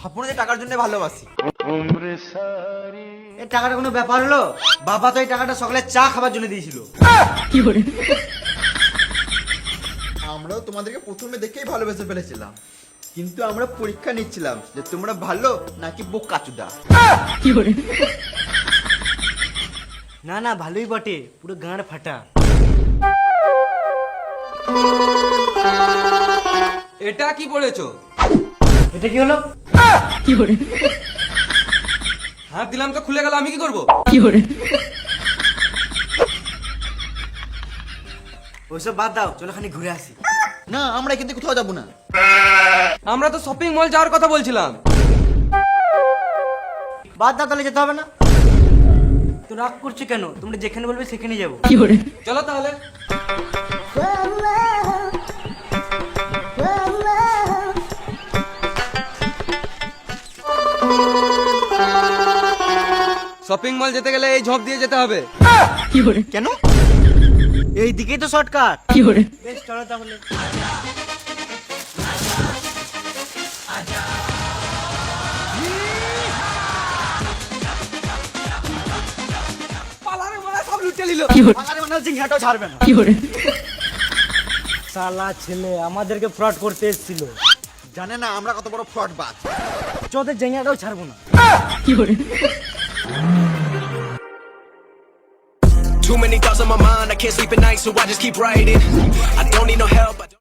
ভাবনা যে টাকার জন্য ভালোবাসি। এই টাকাটা কোনো ব্যাপার হলো? বাবা তো এই টাকাটা সকালে চা খাবার জন্য দিয়েছিল। আমরাও তোমাদেরকে প্রথমে দেখেই ভালোবেসে ফেলেছিলাম, কিন্তু আমরা পরীক্ষা নিচ্ছিলাম যে তোমরা ভালো নাকি বোকাচুদা। না না, ভালোই বটে, পুরো গাঁড় ফাটা। এটা কি পড়েছো? এটা কি হলো? হাত দিলাম তো খুলে গেল, আমি কি করব? ওইসব বাদ দাও, চলো খানি ঘুরে আসি। না, আমরা এখান থেকে কোথাও যাবো না। আমরা তো শপিং মল যাওয়ার কথা বলছিলাম। বাদ দাও, তাহলে যেতে হবে না। তো রাগ করছো কেন? তোমরা যেখানে বলবে সেখানে যাবো। চলো তাহলে। শপিং মল যেতে গেলে এই ঝোপ দিয়ে যেতে হবে। কেন? এই দিকেই তো শর্টকাট। বেশ, চলো তাহলে। পালারে মারা সব লুটে নিল। আরে মনে হচ্ছে ঘাটাও ছাড়বে না। শালা ছেলে আমাদেরকে ফ্রড করতে এসেছিল। জানে না আমরা কত বড় ফ্রড বাজ। চোদের জেঙ্গাটাও ছাড়বো না। Too many thoughts on my mind, I can't sleep at night, so I just keep writing. I don't need no help.